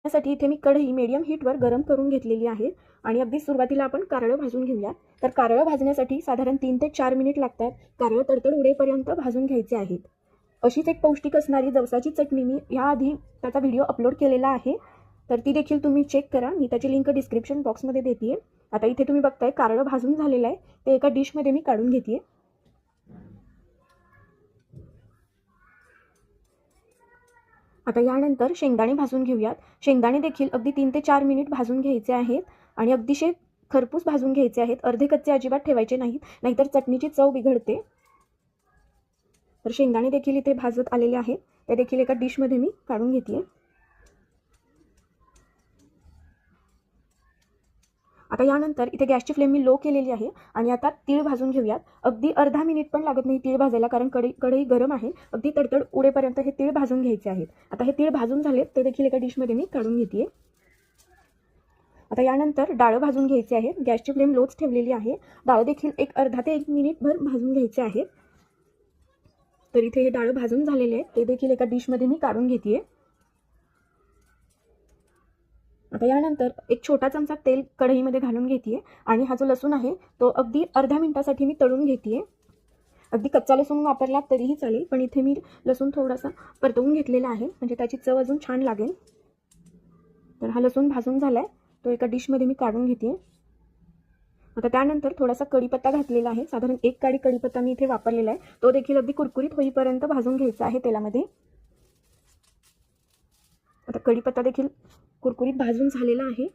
त्यासाठी इथे मी कढई मीडियम हीटवर गरम करून घेतलेली आहे आणि अगदी सुरुवातीला आपण कारळं भाजून घेऊया। तर कारळं भाजण्यासाठी साधारण 3 ते 4 मिनिट लागतात। कारळं तडतड उडेपर्यंत भाजून घ्यायचे आहेत। अशीच एक पौष्टिक असणारी जवसाची चटणी मी याआधी त्याचा व्हिडिओ अपलोड केलेला आहे, तर ती देखील तुम्ही चेक करा। मी त्याची लिंक डिस्क्रिप्शन बॉक्समध्ये देते। आता इथे तुम्ही बघताय कारळं भाजून झालेलं आहे, ते एका डिशमध्ये मी काढून घेते। आता यानंतर शेंगदाणे भाजून घेऊयात। शेंगदाणे देखील अगदी 3 ते 4 मिनिट भाजून घ्यायचे आहेत आणि अगदीशय खरपूस भाजून घ्यायचे आहेत। अर्धे कच्चे अजिबात ठेवायचे नाहीत, नाहीतर चटणीची चव बिघडते। तर शेंगदाणे देखील इथे भाजत आलेले आहेत, ते देखील एका डिशमध्ये मी काढून घेते। आता यानंतर इथे गॅसची फ्लेम मी लो केलेली आहे आणि आता तीळ भाजून घेऊयात। अगदी अर्धा मिनिट पण लागत नाही तीळ भाजायला, कारण कढई गरम आहे। अगदी तडतड उडेपर्यंत हे तीळ भाजून घ्यायचे आहेत। आता हे तीळ भाजून झालेत, ते देखील एका डिशमध्ये मी काढून घेते। आता यानंतर डाळ भाजून घ्यायची आहे। गॅसची फ्लेम लोच ठेवलेली आहे। डाळ देखील एक अर्धा ते 1 मिनिटभर भाजून घ्यायचे आहे। तर इथे हे डाळ भाजून झालेले आहे, ते देखील एका डिशमध्ये मी काढून घेते। आता यानंतर एक छोटा चमचा तेल कढईमध्ये घालून घेते आणि हा जो लसूण आहे तो अगदी अर्ध्या मिनिटासाठी मी तळून घेते। अगदी कच्चा लसूण वापरला तरीही चालेल, पण इथे मी लसूण थोडासा परतवून घेतलेला आहे, म्हणजे त्याची चव अजून छान लागेल। तर हा लसूण भाजून झालाय, तो एका डिशमध्ये मी काढून घेते। आता त्यानंतर थोडासा कढीपत्ता घातलेला आहे, साधारण 1 काडी कढीपत्ता मी इथे वापरलेला आहे। तो देखील अगदी कुरकुरीत होईपर्यंत भाजून घ्यायचा आहे तेलामध्ये। आता कढीपत्ता देखील कुरकुरीत भाजून झालेला आहे,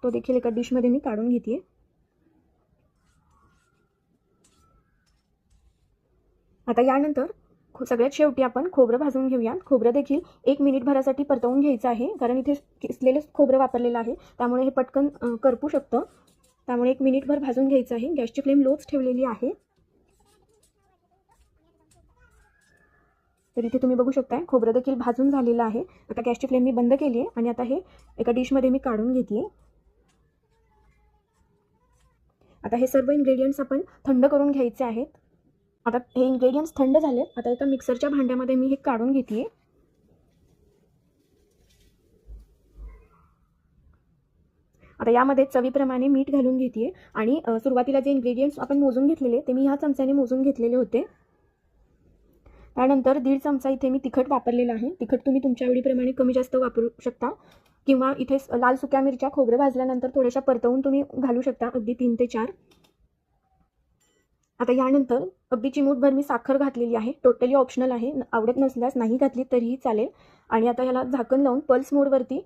तो देखील एका डिशमध्ये मी काढून घेते। आता यानंतर सगळ्यात शेवटी आपण खोबरं भाजून घेऊया। खोबरं देखील 1 मिनिटभरासाठी परतवून घ्यायचं आहे, कारण इथे किसलेलं खोबरं वापरलेलं आहे, त्यामुळे हे पटकन करपू शकतं। त्यामुळे 1 मिनिटभर भाजून घ्यायचं आहे। गॅसची फ्लेम लोच ठेवलेली आहे। तर इथे तुम्ही बघू शकताय खोबरं देखील भाजून झालेलं आहे। आता गॅसची फ्लेम मी बंद केली आहे आणि आता हे एका डिशमध्ये मी काढून घेते। आता हे सर्व इन्ग्रेडियंट्स आपण थंड करून घ्यायचे आहेत। आता हे इन्ग्रेडियंट्स थंड झाले, आता एका मिक्सरच्या भांड्यामध्ये मी हे काढून घेते। आता यामध्ये चवीप्रमाणे मीठ घालून घेते आणि सुरुवातीला जे इन्ग्रेडियंट्स आपण मोजून घेतलेले ते मी ह्या चमच्याने मोजून घेतलेले होते। त्यानंतर 1.5 चमचा इथे मी तिखट वापरलेला आहे। तिखट तुम्ही तुमच्या आवडीप्रमाणे कमी जास्त वापरू शकता, किंवा इथे लाल सुक्या मिरच्या खोबरं भाजल्यानंतर थोड्याशा परतवून तुम्ही घालू शकता, अगदी 3 ते 4। आता यानंतर अगदी चिमूटभर मी साखर घातलेली आहे, टोटली ऑप्शनल आहे, आवडत नसल्यास नाही घातली तरीही चालेल। आणि आता ह्याला झाकण लावून पल्स मोडवरती